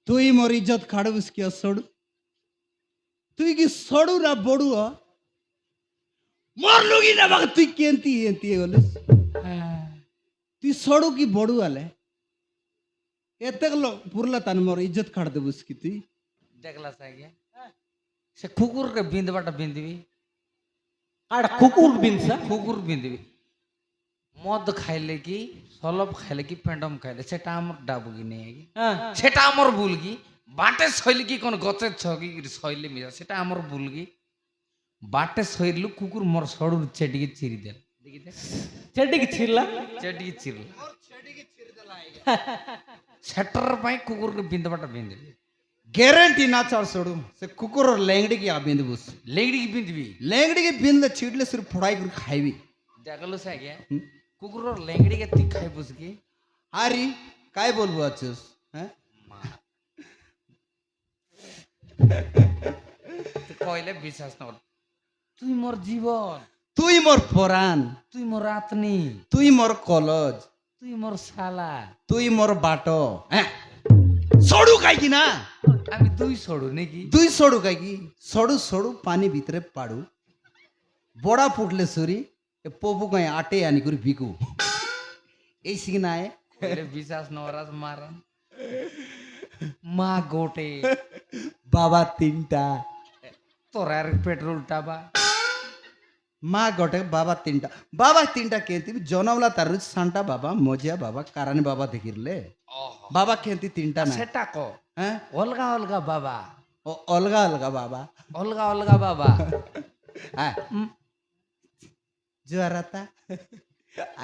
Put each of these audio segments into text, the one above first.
তুই মোর ইজ্জত খাড়বুস কি সড়ু তুই কি সড়ু না বড়ু মোর লুগি না বাগ তুই কেনতি এনতি বলিস তুই সড়ু কি বড়ু আলে এতেক লোক পুরলা তান মোর ইজ্জত খাড় দেবুস কি তুই দেখলা সাইগে সে কুকুর কে বিন্দবাটা বিন্দবি আর কুকুর বিনসা কুকুর বিন্দবি মদ খাইলে কি সলব খাইলে কি পেন্ডম খাইলে সেটা আমার ডাবু কি নেই সেটা আমার ভুল কি বাটে শৈলী কি কোন গছের ছকি শৈলী মিশা সেটা আমার ভুল কি বাটে শৈলু কুকুর মোর সড়ুর চেটিকে চিরি দেন দেখি দেখ চেটিকে ছিড়লা চেটিকে চিরল সেটার পাই কুকুর কে বিন্দবাটা বিন্দবি গ্যারেंटी ना चार सड़ू से कुकुर और लेंगड़ी की आ बिंद बुस লেগড়ি কি বিন্দবি लेंगड़ी की बिंद छिड़ले सिर्फ फुड़ाई कर खाईबी দেখলো সাইগে কুকুরের লেংড়ি কে তুই খাই বুঝ কি हारी काय बोलबो आछस हैं কইলে বিশ্বাস না তুই মোর জীবন তুই मोर परान তুই মোর আতনি তুই मोर कॉलेज তুই মোর শালা তুই मोर बाटो हैं सड़ू काय की ना আমি দুই ছড়ু নাকি দুই সড়ু काय की সড়ু সড়ু পানি ভিতরে পাড়ু বড়া ফুটলে সুরি এ পপু কাই আটে আনি করে বিকু এই সিগনায় কইলে বিশ্বাস নরাজ মারান মা গোটে বাবা তিনটা তোর আর পেট্রোল টাবা মা গোটে বাবা তিনটা কেಂತಿ জনমলা তার সান্টা বাবা মজিয়া বাবা কারণে বাবা দেখিরলে বাবা কেಂತಿ তিনটা না সেটা ক হ্যাঁ অলগা অলগা বাবা ও অলগা অলগা বাবা অলগা অলগা বাবা হ্যাঁ জোয়ারাতা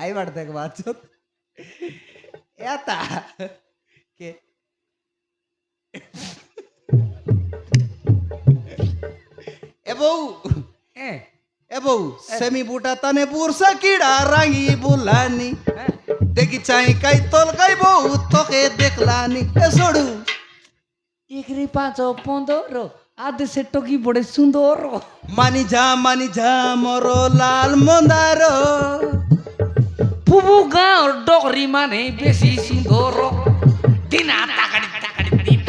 আই বাড় দেখ বাচত এতা কে এবৌ এ এবৌ সেমি বুটা তানে বুরসা কিড়া রাঙি বুলানি দেখি চাই কাই তল কাই বউ তোকে দেখলানি এ সড়ু একরি 5-15 আদে সে টকি বড়ে সুন্দর মানি যা মর লাল মন্দার পুবু গাঁর ডগরি মানে বেশি সুন্দর দিনা টাকাড়ি টাকাড়ি দিন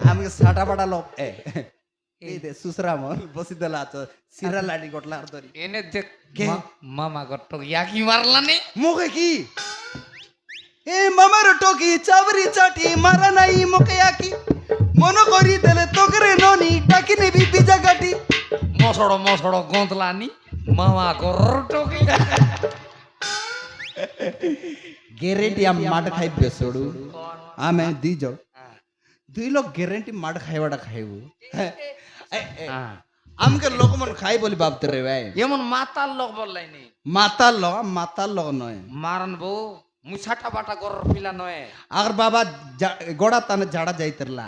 আমি সাটা পাটা লোক এই দে সুসরা মন বসি দেলা আছো সিরা লাডি গটলা আর ধরি এনে দেখ কে? মামা গট্ট ইয়াকি মারলানি মুখে কি এ মামার টকি চাবরি চাটি মারা নাই মুখে আকি মন করি দেলে তোকরে ননি ডাকি নেবি বিজা গাটি মসড় গন্তলানি মামা গট্টকি গ্যারেন্টি আম মাড খাইবে সড়ু আমি দি যাও দুই লোক গ্যারেন্টি মাড খাইবাটা খাইবো আমকে লোক মন খাই বলি ভাবতে রে ভাই এমন মাতাল লোক বললাইনি মাতাল লগ নয় মারন বউ মুছাটা বাটা গর পিলা নয় আর বাবা গোড়া তানে ঝাড়া যাইতেরলা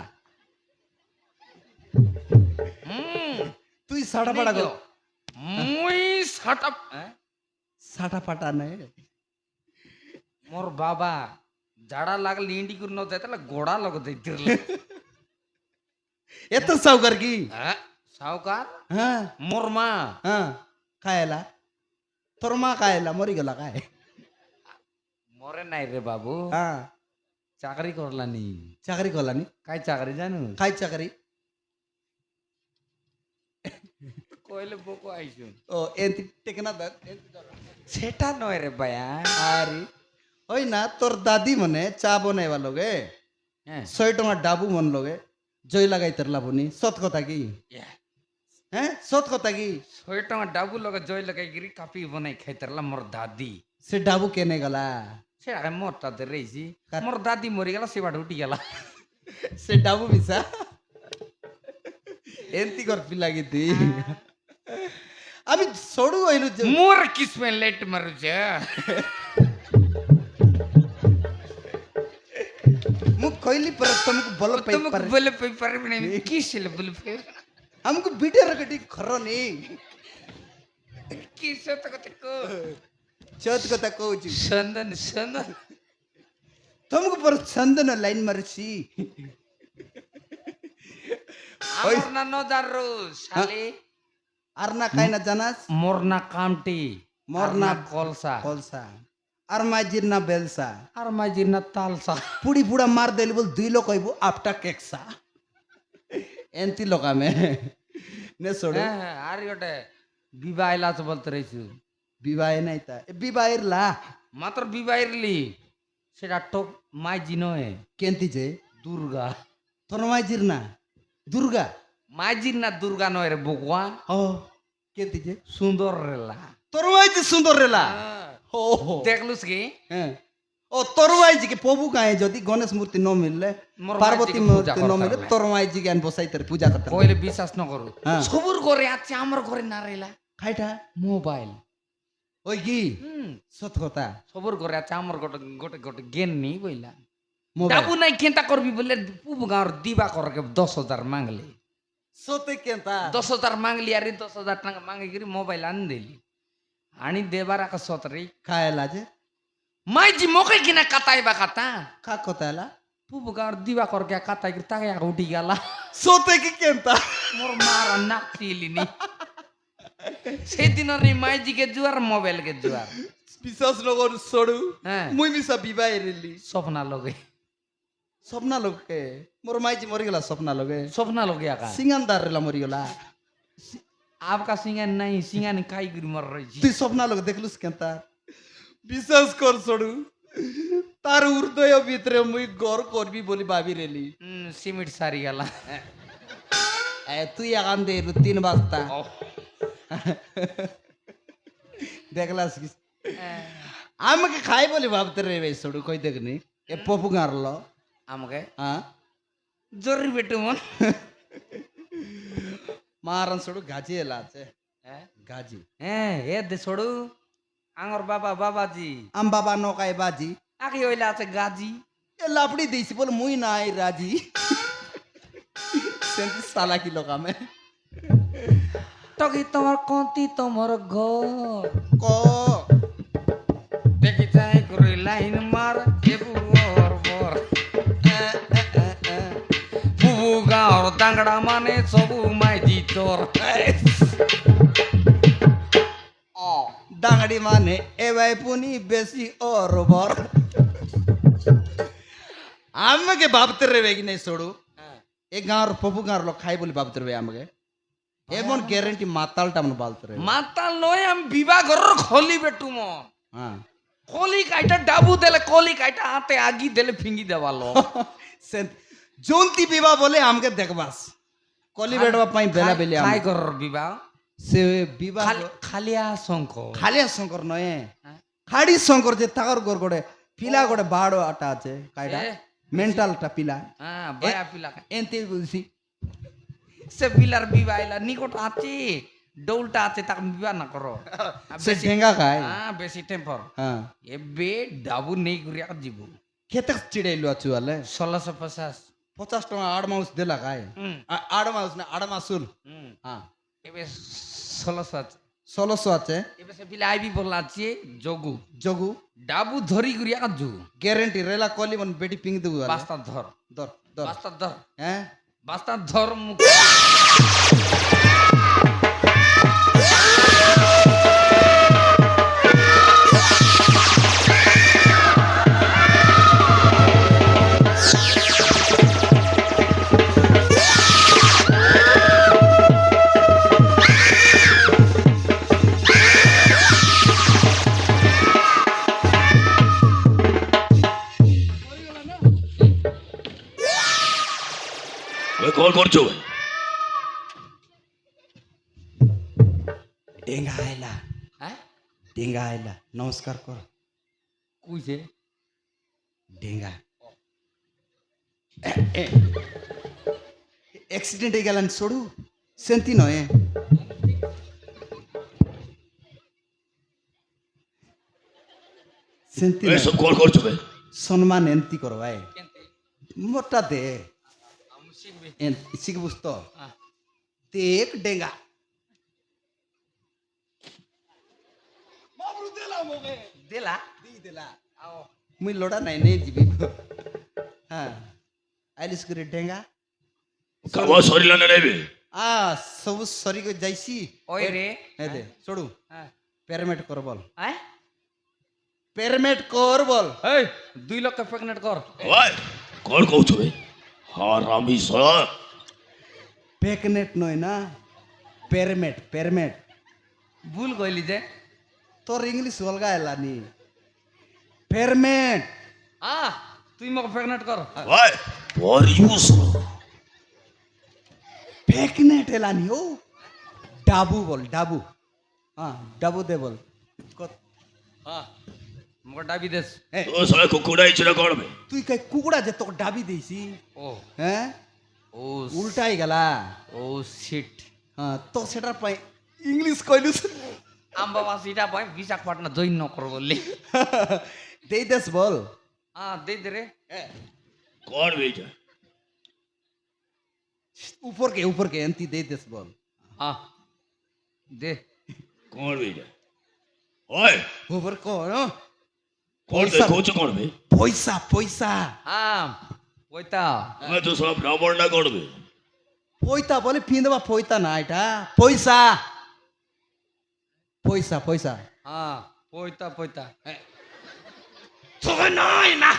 তুই সাড়া পাড়া গো মুই সাটা সাটা পাটা নয় মোর বাবা জাড়া লাগলে ইন্ডি করে ন যাইতালে গোড়া লগ দিতিরলে এত সাউকার কি সাউকার হ্যাঁ মোর মা হ্যাঁ খায়লা তোর মা খায়লা মরি গেল খায় মরে নাই রে বাবু হ্যাঁ চাকরি করলানি চাকরি করলানি কাই চাকরি জানু খাই চাকরি কইলে বকো আইছুন ও এন্তি টেকনা দা সেটা নয় রে ভাইয়া আরে ওই না তোর দাদি মনে চা বনাইবা লগে হ্যাঁ 100 টাকা ডাবু মন লগে জয় লাগাই তেরলা বনি সত কথা কি হ্যাঁ সত কথা কি 100 টাকা ডাবু লগে জয় লাগাই গিরি কাপি বনাই খাইতারলা মোর দাদি সে ডাবু কেনে গলা সে আগে মোর তাদের রইছি মোর দাদি মরি গেল সে বাড়ি উঠি গেল সে ডাবু মিশা এন্তি কর পিলাগি তুই আমি সড়ু হইলু যে মোর কিসমে লেট মারুছে मुख खोइली पर तुमको बोलो पे तुमको पर बोले पेपर में नहीं किसले बोले फिर हमको बीटे रखटी खरो नहीं किस तक चौथ को तक कोच संदन तुमको पर चंदन लाइन मरसी আমার নানো দারু শালি আর না খাই না জানাস মোর না কামটি মোর আর না কলসা কলসা আর মাইজির না বেলসা আর মাঝির না তালসা পুড়ি পুড়া মার দেলি বল 2 লোক কইব আপটা কেকসা এন্তি লোক আমি নে ছোড়ে হ্যাঁ আর ওটা বিবাহ লাচ বলতে রয়েছু বিবাহ নাই তা বিবাহের লা মাত্র বিবাহের লি সেটা টপ মাইজি নয় কেন্তি যে দুর্গা তোর মাইজির না দুর্গা মাইজির না দুর্গা নয় রে বকুয়া ও কেন্তি যে সুন্দর রেলা তোর মাইজি সুন্দর রেলা ও দেখলুস কি হ্যাঁ ও তোর মাইজি কে প্রভু গায়ে যদি গণেশ মূর্তি ন মিললে মোর পার্বতী মাইজিকে পূজা মূর্তি ন মিললে করতে তোর মাইজি জ্ঞান বসাইতে পূজা করতে কইলে বিশ্বাস ন করু হ্যাঁ। সবুর করে আছে আমার ঘরে না রেলা খাইটা মোবাইল ওই কি সত কথা সবুর করে আছে আমার গোটে গোটে গোটে জ্ঞান নেই বইলা মোবাইল ডাবু নাই কেনতা করবি বলে পুবু গাঁর দিবা করকে 10,000 মাংলি সতে কেনতা 10,000 মাংলি আর 10,000 টাকা মাঙ্গি করে মোবাইল আনি দেলি আনি দেবার আকা সতরে খায়লা যে মাইজি মকে কিনা কাতাইবা কাতা খা কথা এলা পুবু গাঁর দিবা করকে কাতাই করে তাকে আকা উঠি গেলা সতে কি কেনতা মোর মার নাকতিলিনি সেদিন রে মাইজিকে জুয়ার মোবাইলকে জুয়ার বিশ্বাস নগর সরু হ্যাঁ মুই মিসা বিবাহ রেলি স্বপ্না লগে স্বপ্না লোকে মোর মাইজি মরি গলা স্বপ্না লগে স্বপ্না লগে আকা সিঙ্গানদার রেলা মরি গলা आपका सिंगन नहीं सिंगन खाई गिर मर रही তুই স্বপ্না লোক দেখলুস কেনতা বিশ্বাস কর সরু তার হৃদয় ভিতরে মুই গর করবি বলি ভাবি রেলি সিমেন্ट सारी गला এ তুই আগান দে 3 বাজতা দেখলাস কি আমাকে খাই বলি ভাবতে রে ভাই সরু কই দেখনি এ পপু গারলো আমাকে হ্যাঁ জরুরি বেটু মন মারান সরু গাজি এলা আছে হ্যাঁ গাজি এ দে ছড়ু আঙ্গর বাবা বাবাজি আম বাবা নকাই বাজি আকি হইলা আছে গাজি এ লাপড়ি দিছি বলে মুই নাই রাজি সেন্তি সালা কি লোক আমি টকি তোমার কোনটি তোমার ঘর ক দেখি চাই করে লাইন মার এবু ওর বর বুবু গাঁর দাঙ্গড়া মানে সবু মাইজি তোর ডাঙড়ি মানে এ ভাই পুনি বেশি অরবর আমাকে ভাবতে রে কি নাই সড়ু এ গাঁর পপু গাঁর লোক খাই বলি ভাবতে রে আমাকে এমন গ্যারেন্টি মাতালটা মনে বালতে রে মাতাল নয় আমি বিবাহ ঘর খলি বেটু মন হ্যাঁ কলি কাইটা ডাবু দেলে কলি কাইটা হাতে আগি দেলে ফিঙ্গি দেওয়ালো জন্তি বিবাহ বলে আমাকে দেখবাস কলি বেড়বা পাই বেলা বেলি খাই ঘর বিবাহ সে বিবাহ খালিয়া শঙ্খ খালিয়া শঙ্কর নয় খাড়ি শঙ্কর যে তাকর গোর গোড়ে পিলা গোড়ে বাড়ো আটা আছে কাইটা মেন্টালটা পিলা হ্যাঁ বয়া পিলা এনতে বলছি সে পিলার বিবাহ এলা নিকট আছে ডৌলটা আছে তাকে বিবাহ না করো সে ঠেঙ্গা খায় হ্যাঁ বেশি টেম্পর হ্যাঁ এবে ডাবু নেই ঘুরিয়া যাব খেতে চিড়াইলো আছু আলে 1650 50 টাকা আড় মাউস দেলা খায় আড় মাউস না আড় মাসুল হ্যাঁ এবে 1600 আছে 1600 আছে এবে সে পিলা আইবি বললা আছে যোগু জগু ডাবু ধরি ঘুরিয়া কাজু গ্যারেন্টি রেলা কলি মন বেটি পিং দেবু আলে বাস্তা ধর দর দর বাস্তা ধর হ্যাঁ বাস্তা ধর মুখ কল করছো ডেঙ্গা আইলা হ্যাঁ ডেঙ্গা আইলা নমস্কার কর কুইছে ডেঙ্গা অ্যাক্সিডেন্ট হয়ে গেলেন সরু সেন্তি নয় সেন্তি নয়। সব কল করছো সম্মান এন্তি করো ভাই মোটা দে আমি শিখবি শিখবুস তো দেখ ডেঙ্গা দিলা মুই লোড়া নাই নেই দিবি হ্যাঁ আইলিস করে ডেঙ্গা কাগজ সরিলা না নেবে ସବୁ ସରିକି ଯାଇସି ওই রে ଏ ଦେ ଛୋଡ଼ୁ হ্যাঁ পেরমেট কর বল আয় পেরমেট কর বল এই 2 লক্ষ প্রেগনেন্ট কর ওই কোন কইছো বে হারামি শালা পেকনেট নয় না পেরমেট পেরমেট ভুল কইলি যে তোর ইংলিশ অলগা এলানি পেরমেট তুই মোক প্রেগনেন্ট কর ওই পরিউস পেকনেট এলানি ও ডাবু বল ডাবু হ্যাঁ ডাবু দে বল মোক ডাবি দেস এ, তো শালা কুকুড়াই ছিল করবে তুই কাই কুকুড়া যে তোকে ডাবি দিয়েছি ও হ্যাঁ ও উল্টাই গেলা ও শিট হ্যাঁ তো সেটার পাই ইংলিশ কইলুস আম্বাবাসীটা পাই বিশাখাপট্টনম জয়েন নকর বললি দেই দেস বল দে দে রে কোন বেটা উপর কে এন্তি দেই দেস বল দে কোন বেটা ওই উপর কোন কোন পয়সা। কইছো করবে পয়সা পয়সা ওইটা আমি তো সব ব্রাহ্মণ না করবে পয়তা বলে পিঁদবা পয়তা না এটা পয়সা পয়সা পয়সা পয়তা পয়তা তোকে নয় না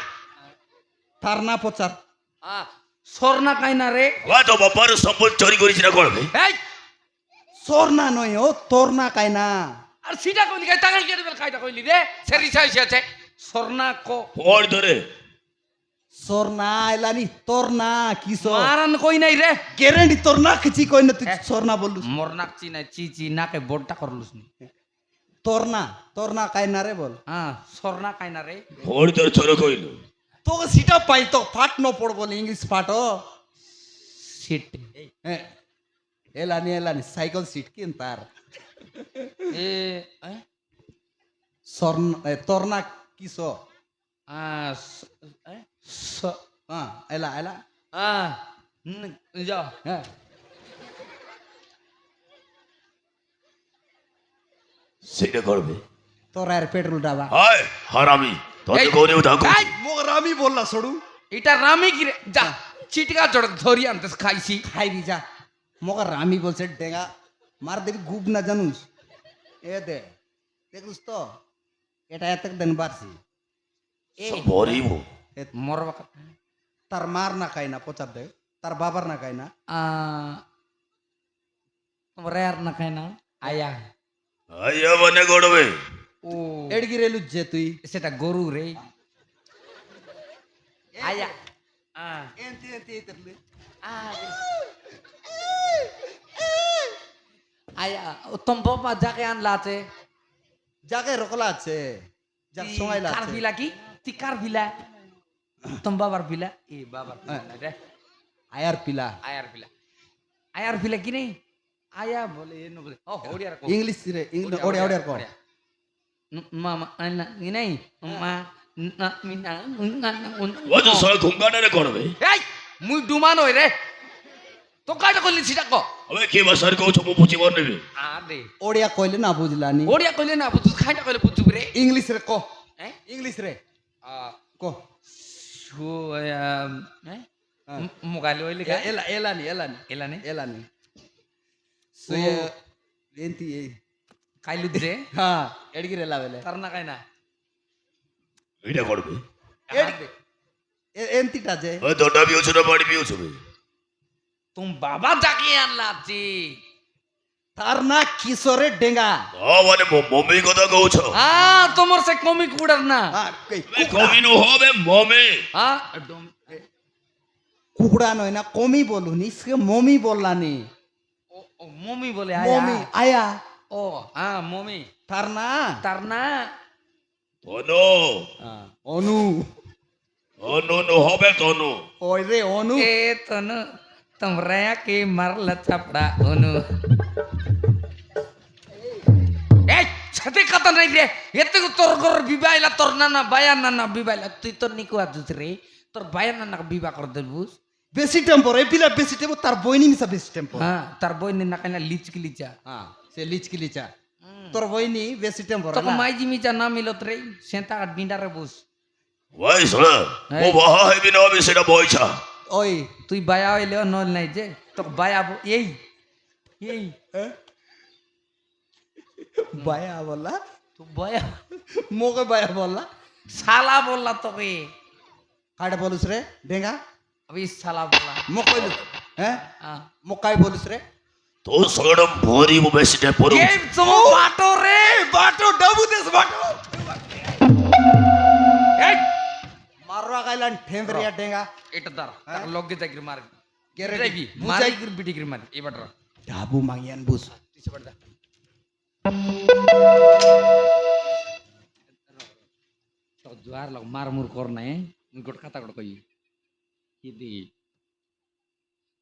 তার না পচার স্বর্ণা কাইনা রে ওই তো বাবার সম্পদ চুরি করিস না করবে এই সোর না নয় ও তোর না কাই না আর সিটা কইলি গাই টাকা কেটে বেল কাইটা কইলি রে সেরি সাইছে আছে স্বর্ণা কো ওর ধরে সোর না এলানি তোর না কি সোর মারান কই নাই রে গ্যারেন্টি তোর না কিছু কই না তুই সোর না বললু মোর নাক চি নাই চি চি নাকে বড়টা করলুস নি তোর না কাই না রে বল স্বর্ণা কাইনা রে ওর ধরে ছোট কইলো তোকে সিটা পাই তো ফাট ন পড় বল ইংলিশ ফাট ও সিট এলানি সাইকেল সিট কিন তার এ তোর না কি সো স হ্যাঁ এলা এলা যা হ্যাঁ সেটা করবে তোর আর পেট্রোল ডাবা হায় হারামি তোকে এই, কোনে উঠা কই এই, মোর আমি বললা ছড়ু এটা রামি কি রে যা চিটকা জড় ধরি আনতেস খাইছি খাইবি যা মগর আমি বলছে ডেঙ্গা মার দেবি গুব না জানুস এ দে দেখুস তো এটা এত দিন বাড়ছি ভরিব মরবা তার মার না খাই না পচার দে তার বাবার না খাই না তোমার আর না খাই না আয়া আইয়া মানে করবে ও এড়গি রেলু যে তুই সেটা গরু রে আয়া এন্তি এন্তি এতলে আয়া তোম বাবা যাকে আনলা আছে জাগে রকলা আছে যাক সঙ্গাইলা কার আছে ভিলা কি তি কার ভিলা তোম বাবার ভিলা এ বাবার রে আয়ার পিলা আয়ার ভিলা কি নেই আয়া বলে এ বলে ও ওড়িয়ার কো ইংলিশ রে ইংলিশ ওড়িয়া ওড়িয়া কর মামা আনা নি নাই মা না মিনা ও তো সব ঘুমকানে করবে এই মুই ডুমান হই রে তো কাটা কইলি সিটা কো আবে কে বাসার কইছো মু পুচি বল নেবে আরে ওড়িয়া কইলে না বুঝলানি ওড়িয়া কইলে না বুঝু খাইটা কইলে বুঝু রে ইংলিশ রে ক হ্যাঁ ইংলিশ রে ক শো মোবাইল হইলে গা এলানি এলানি এলানে এলানি সুয়ে এন্তি কাইলু দে হ্যাঁ এড়গি রেলা বেলে তার না কাইনা এটা করবে এন্তিটা যে ও দোটা বিউছ না বাড়ি বিউছ তুম বাবা যাকে আনলা আছে তার না কিশোরের ডেঙ্গা ও মানে মম্মি কথা কইছো তোমার সে কমিক উড়ার না কবি নো হবে মমে কুকুড়া নয় না কমি বলুনি সে মমি বললানি ও মমি বলে আয়া মমি আয়া ও মমি তার না তনো অনু অনু নো হবে তনো ওই রে অনু এ তনু তোমরা কে মারলা চাপড়া অনু এই সাথে কথা নাই রে এতে তোর ঘর বিবাইলা তোর নানা বায়া নানা বিবাইলা তুই তোর নিকু আছিস রে তোর বায়া নানা বিবাহ করে দেবুস বেশি টেম্পর এই পিলা বেশি টেম্পর তার বইনি মিশা বেশি টেম্পর তার বই না কাইনা লিচকি লিচা হ্যাঁ সে লিচকি লিচা তোর বইনি বেশি টেম্পর তোকে মাইজি মিচা না মিলত রে সেটা ডিন্ডারে বস ওই শোনা ও বাহা হইবি না হবে সেটা বইছা ওই তুই বায়া হইলে নল নাই যে তোকে বায়া এই এই বায়া বললা তো বয়া মোকে বায়া বললা শালা বললা তোকে কাটা বলিস রে ডেঙ্গা अभी শালা বললা মোক কইলু হ্যাঁ হ্যাঁ মোক কাই বলিস রে তো সগড়ম ভরি বেশিটা পড়ু গেম তো বাটো রে বাটো ডাবু দেস বাটো এই মাররা গাইলান ঠেমরিয়া ডেঙ্গা এটা দাঁড়া তার লগে যাই মারবি Guarantee. ড্রাইবি বুঝাই। মারি করে বিটি করে মারি এবার দাঁড়া ডাবু মাঙ্গিয়ান বুঝ পিছে পড় দা তো জোয়ার লগ মার মুর কর নাই মুই গোট কথা কই কি দি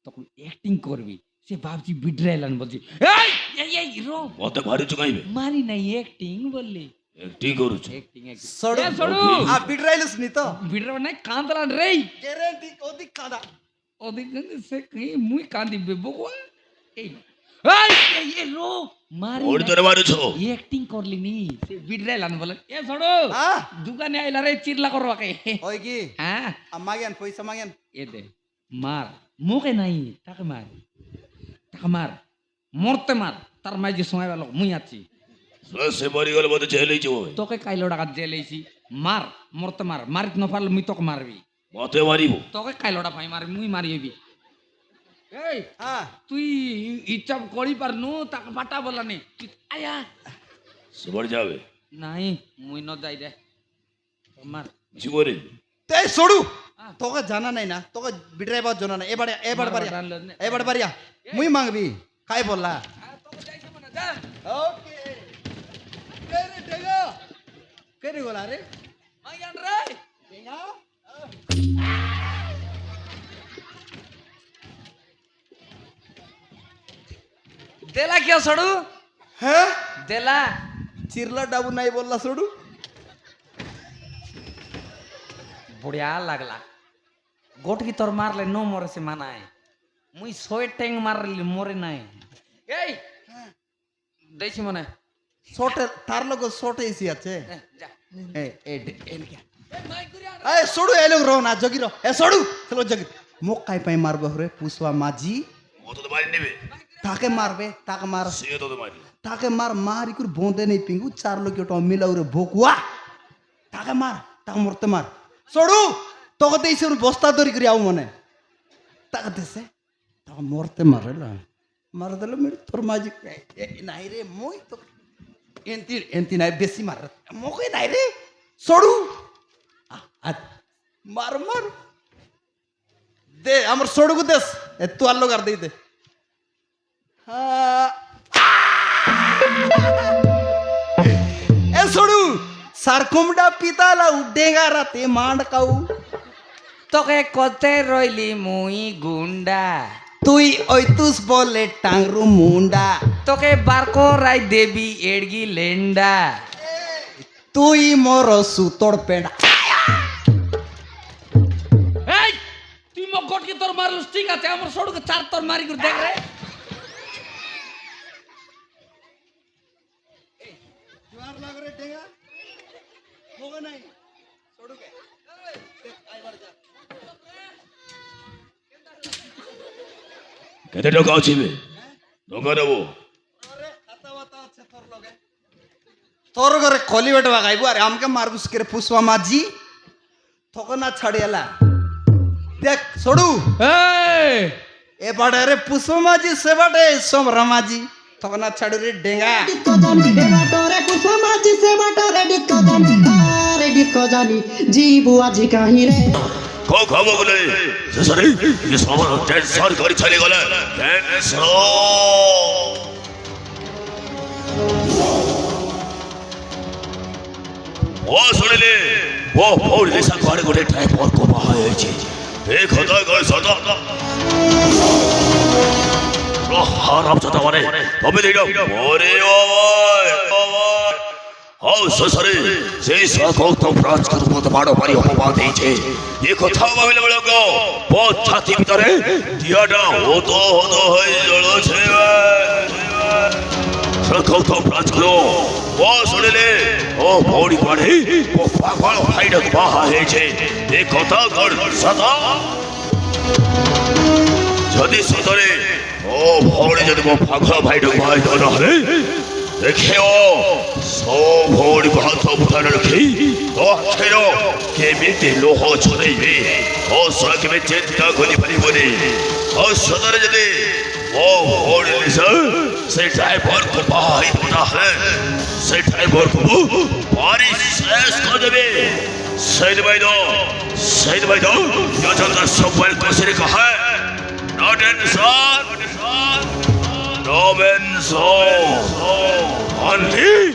তখন অ্যাক্টিং করবি সে ভাবছি বিডরাইলান বলছি এই এই রো মতে ভারি চুকাইবে মারি নাই অ্যাক্টিং বললি একটি করুছ অ্যাক্টিং সড়ু সড়ু আ বিডরাইলস নি তো বিডরা নাই কান্দলান রে গ্যারান্টি ওদিক কাদা ওদিক সে কি মুই কান্দিবে বগোয়া এই এই এই রো মারি ওড়ি তোরে মারুছ অ্যাক্টিং করলি নি সে বিডরাইলান বলে এ ছড়ো হ্যাঁ দোকানে আইলা রে চিরলা করবাকে ওই কি হ্যাঁ মাগিয়ান পয়সা মাগিয়ান এ দে মার মুখে নাই তাকে মার মরতে মার তার মাই যে সময় ভালো মুই আছি সে মরি গেল মতে জেলেই যাবো তোকে কাইলো টাকা জেলেছি মার মরতে মার মারিত ন পারলে মুই তোকে মারবি মতে মারিব তোকে কাইলোটা পাই মারবি মুই মারিবি এই হ্যাঁ তুই ইচ্ছা করি পারনু তাকে বাটা বলানি তুই আয়া সুবর যাবে নাই মুই ন যাই রে মার জীবনে তাই সড়ু হ্যাঁ। তোকে জানা নাই না তোকে বিডরাইবার জানা নাই এবার বাড়িয়া জানলো না। এবার বাড়িয়া মুই মাগবি কাই বললা তোকে যাইছে মনে যা ওকে কে রে ডেঙ্গা কে রে গোলা রে মাইয়ান রে ডেঙ্গা দেলা क्या सड़ू হ্যাঁ देला চিরলা ডাবু নাই বললা সড়ু बुढ़िया लगला गोट की तोर मार ले नो मोरे से मानाए मुई सोए टेंग मार ले मोरे नाय এই দেছি মনে শর্টে তার লোক শর্টে এসি আছে যা এ এ এনকে মাই গুরি এ সড়ু এ লোক রো না জগি রো এ সড়ু চলো জগি মোক কাই পাই মারবে হরে পুষ্পা মাঝি মতো তো মারি নেবে তাকে মারবে তাকে মার সে তো মারি তাকে মার মারি করে বোঁদে নেই পিঙ্গু চার লোক ওটা মিলাও রে ভোকুয়া তাকে মার তাকে মরতে মার সড়ু তোকে দিয়েছে বস্তা ধরি করে আও মনে তাকে দেশে তাকে মরতে মারে মারা দিল মেরে তোর মাঝি নাই রে মই তো এনতি এনতি নাই বেশি মার মোকে নাই রে সড়ু মার মার দে আমার সড়ুকু দেশ এ তু আর লোক আর দিয়ে দে এ সড়ু সারকুমডা পিতালাউ ডেঙ্গা রাতে মান্ড কাউ তোকে কতে রইলি মুই গুন্ডা তুই ওই তুস বলে টাংরু মুন্ডা তোকে বারকো রাই দেবি এড়গি লেন্ডা তুই মোর সুতোর পেন্ডা এই তুই মো গোট কি তোর মারলুস ঠিক আছে আমার সড়কে চার তোর মারি করে দেখ রে জোয়ার লাগ রে ডেঙ্গা হোগা নাই সড়ুকে আইবার যা কেতে টাকা আছে টাকা দেবো আরে হাতা বাতা আছে তোর লগে তোর ঘরে খলি বেটা গাইবো আরে আমকে মারবুস করে পুষ্পা মাঝি তখন না ছাড়িয়ালা দেখ সড়ু এই এ বাড়ে রে পুষ্পা মাঝি সে বাড়ে সোমরা মাঝি তখন না ছাড়ু রে ডেঙ্গা जीबू आज कहीं रे কো খাবো বলে সরি ये सब टेंशन করে চলে গেল টেনশন ও শুনলে ও ওর এসা করে গোটে টাইপ और को বাহা হয়েছে এই খোদা গো সদা ও হারাম সদা মানে তবে দেই ওরে ওই ও সসরে সেই সাকো তো প্রাচ করব তো বাড়ো পারি অপবাদ দিয়েছে এই কথা ভাবিলে বলগ বহুত ছাতি ভিতরে দিয়াটা হতো হয়ে জ্বলছে সাকো তো প্রাচ করো ও শুনলে ও বড়ি পাড়ে ও পাগল ভাইটা বাহা হয়েছে এই কথা গড় সদা যদি সদরে ओ भौड़ी जब वो फाखरा भाई डुबाई तो रहले देखियो सो भौड़ी हाथ उठाने रखी तो खेरो के मिट्टी लोहो छोड़े भी ओ सड़क में चिंता कोनी पड़ी बोली और सदर जदे ओ भौड़ी से ड्राइवर को बाहर उठा है से ड्राइवर को बारिश शेष कर देवे सैद भाई दो यो जगह सब बल को सिर कहा है Not in the sun, no man's soul, only